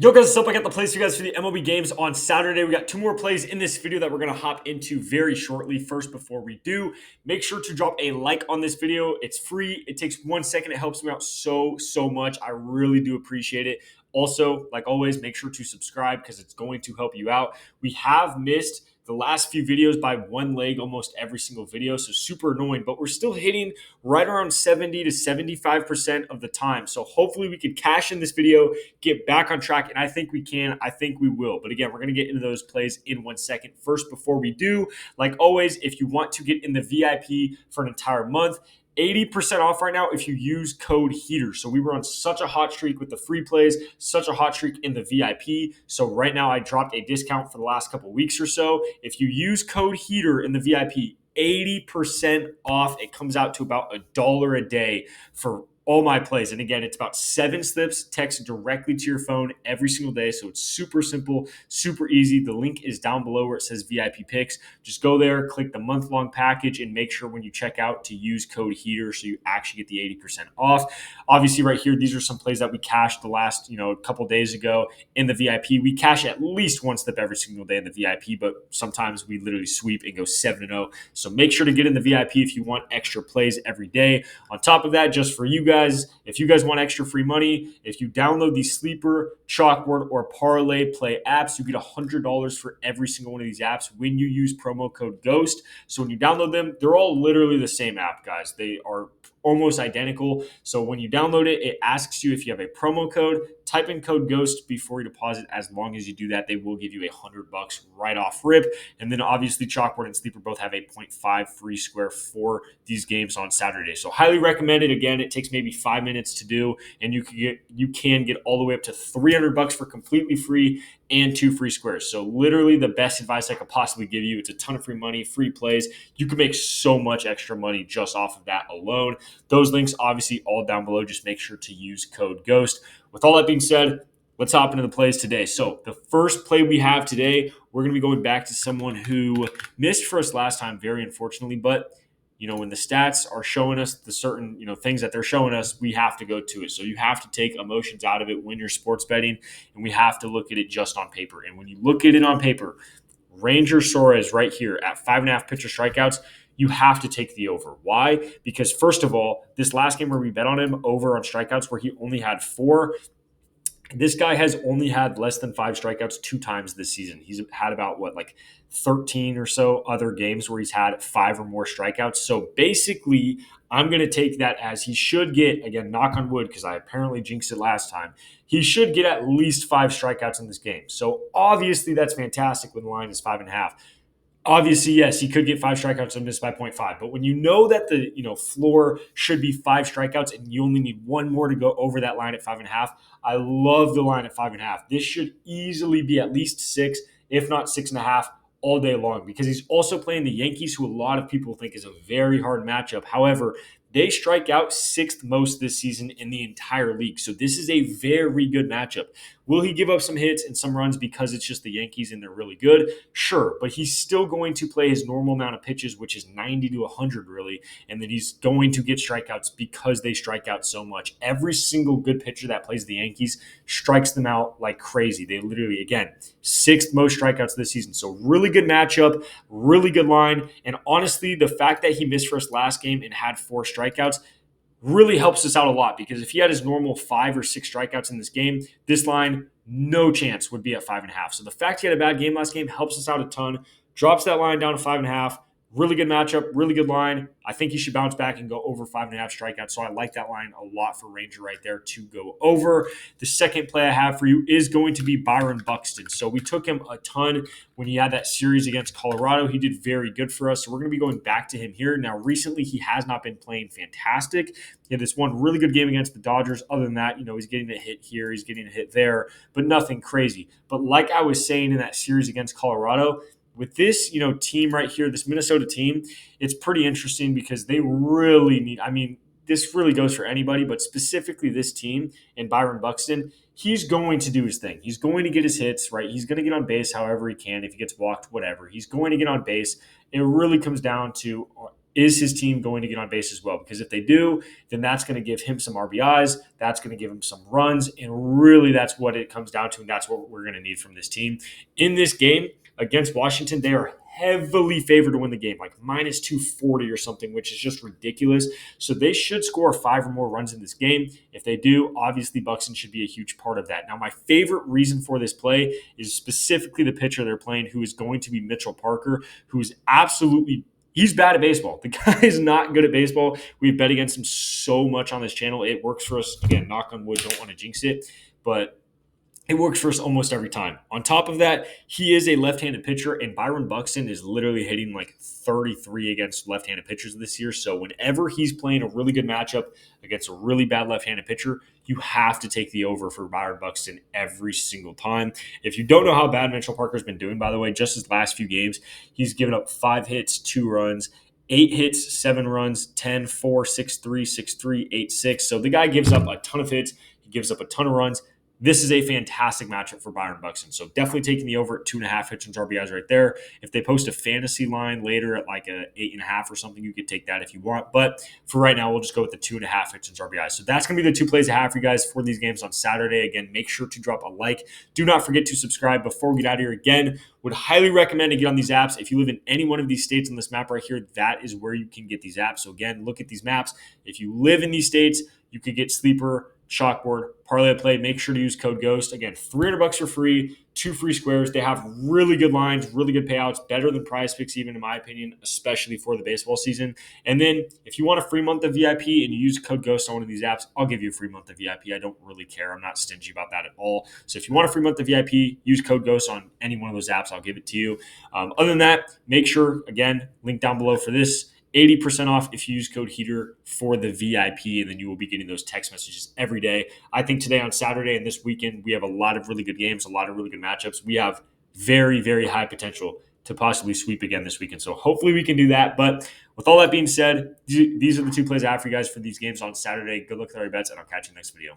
Yo guys, what's up? I got the plays for you guys for the MLB games on Saturday. We got two more plays in this video that we're going to hop into very shortly. First, before we do, make sure to drop a like on this video. It's free. It takes 1 second. It helps me out so much. I really do appreciate it. Also, like always, make sure to subscribe because it's going to help you out. We have missed the last few videos by one leg almost every single video, so super annoying, but we're still hitting right around 70 to 75% of the time. So hopefully we could cash in this video, get back on track, and I think we can. I think we will. But again, we're going to get into those plays in 1 second. First, before we do, like always, if you want to get in the VIP for an entire month, 80% off right now if you use code HEATER. So we were on such a hot streak with the free plays, such a hot streak in the VIP. So right now I dropped a discount for the last couple weeks or so. If you use code HEATER in the VIP, 80% off. It comes out to about $1 a day for all my plays. And again, it's about 7 slips text directly to your phone every single day. So it's super simple, super easy. The link is down below where it says VIP picks. Just go there, click the month-long package, and make sure when you check out to use code HEATER so you actually get the 80% off. Obviously, right here, these are some plays that we cashed the last, couple days ago in the VIP. We cash at least 1 slip every single day in the VIP, but sometimes we literally sweep and go 7-0. So make sure to get in the VIP if you want extra plays every day. On top of that, just for you guys, if you guys want extra free money, if you download the Sleeper, Chalkboard, or Parlay Play apps, you get $100 for every single one of these apps when you use promo code GHOST. So when you download them, they're all literally the same app, guys. They are almost identical. So when you download it, it asks you if you have a promo code. Type in code GHOST before you deposit. As long as you do that, they will give you $100 right off rip. And then obviously Chalkboard and Sleeper both have a 0.5 free square for these games on Saturday. So highly recommend it. Again, it takes maybe 5 minutes to do, and you can get all the way up to $300 for completely free and 2 free squares. So literally the best advice I could possibly give you. It's a ton of free money, free plays. You can make so much extra money just off of that alone. Those links obviously all down below. Just make sure to use code GHOST. With all that being said, let's hop into the plays today. So the first play we have today, we're going to be going back to someone who missed for us last time, very unfortunately, but when the stats are showing us the certain, things that they're showing us, we have to go to it. So you have to take emotions out of it when you're sports betting, and we have to look at it just on paper. And when you look at it on paper, Ranger Suárez right here at 5.5 pitcher strikeouts, you have to take the over. Why? Because first of all, this last game where we bet on him over on strikeouts where he only had 4, this guy has only had less than 5 strikeouts 2 times this season. He's had about 13 or so other games where he's had 5 or more strikeouts. So basically, I'm going to take that as he should get, again, knock on wood, because I apparently jinxed it last time. He should get at least 5 strikeouts in this game. So obviously that's fantastic when the line is 5.5. Obviously, yes, he could get 5 strikeouts and miss by 0.5. But when you know that the floor should be 5 strikeouts and you only need 1 more to go over that line at 5.5, I love the line at 5.5. This should easily be at least 6, if not 6.5, all day long, because he's also playing the Yankees, who a lot of people think is a very hard matchup. However, they strike out 6th most this season in the entire league. So this is a very good matchup. Will he give up some hits and some runs because it's just the Yankees and they're really good? Sure, but he's still going to play his normal amount of pitches, which is 90 to 100 really, and then he's going to get strikeouts because they strike out so much. Every single good pitcher that plays the Yankees strikes them out like crazy. They literally, again, 6th most strikeouts this season. So really good matchup, really good line, and honestly, the fact that he missed for us last game and had 4 strikeouts really helps us out a lot, because if he had his normal 5 or 6 strikeouts in this game, this line, no chance, would be at 5.5. So the fact he had a bad game last game helps us out a ton, drops that line down to 5.5. Really good matchup, really good line. I think he should bounce back and go over 5.5 strikeouts. So I like that line a lot for Ranger right there to go over. The second play I have for you is going to be Byron Buxton. So we took him a ton when he had that series against Colorado. He did very good for us. So we're going to be going back to him here. Now, recently he has not been playing fantastic. He had this one really good game against the Dodgers. Other than that, he's getting a hit here, he's getting a hit there, but nothing crazy. But like I was saying in that series against Colorado, with this, team right here, this Minnesota team, it's pretty interesting because they really need, this really goes for anybody, but specifically this team and Byron Buxton, he's going to do his thing. He's going to get his hits, right? He's going to get on base however he can. If he gets walked, whatever. He's going to get on base. It really comes down to is his team going to get on base as well? Because if they do, then that's going to give him some RBIs. That's going to give him some runs. And really, that's what it comes down to. And that's what we're going to need from this team. In this game against Washington, they are heavily favored to win the game, like minus 240 or something, which is just ridiculous. So they should score 5 or more runs in this game. If they do, obviously Buxton should be a huge part of that. Now, my favorite reason for this play is specifically the pitcher they're playing, who is going to be Mitchell Parker, who's absolutely he's bad at baseball. The guy is not good at baseball. We've bet against him so much on this channel. It works for us. Again, knock on wood, don't want to jinx it, but it works for us almost every time. On top of that, he is a left-handed pitcher, and Byron Buxton is literally hitting like 33 against left-handed pitchers this year. So whenever he's playing a really good matchup against a really bad left-handed pitcher, you have to take the over for Byron Buxton every single time. If you don't know how bad Mitchell Parker's been doing, by the way, just his last few games, he's given up 5 hits, 2 runs, 8 hits, 7 runs, 10, 4, 6, 3, 6, 3, 8, 6. So the guy gives up a ton of hits. He gives up a ton of runs. This is a fantastic matchup for Byron Buxton. So definitely taking the over at 2.5 hits and RBIs right there. If they post a fantasy line later at like a 8.5 or something, you could take that if you want. But for right now, we'll just go with the 2.5 hits and RBIs. So that's going to be the 2 plays I have for you guys for these games on Saturday. Again, make sure to drop a like. Do not forget to subscribe before we get out of here. Again, would highly recommend to get on these apps. If you live in any one of these states on this map right here, that is where you can get these apps. So again, look at these maps. If you live in these states, you could get Sleeper, Chalkboard, Parlay Play. Make sure to use code GHOST. Again, $300 for free, 2 free squares. They have really good lines, really good payouts, better than Prizepicks even in my opinion, especially for the baseball season. And then if you want a free month of VIP and you use code GHOST on one of these apps, I'll give you a free month of VIP. I don't really care. I'm not stingy about that at all. So if you want a free month of VIP, use code GHOST on any one of those apps. I'll give it to you. Other than that, make sure, again, link down below for this. 80% off if you use code HEATER for the VIP, and then you will be getting those text messages every day. I think today on Saturday and this weekend, we have a lot of really good games, a lot of really good matchups. We have very, very high potential to possibly sweep again this weekend. So hopefully we can do that. But with all that being said, these are the 2 plays I have for you guys for these games on Saturday. Good luck with all your bets, and I'll catch you next video.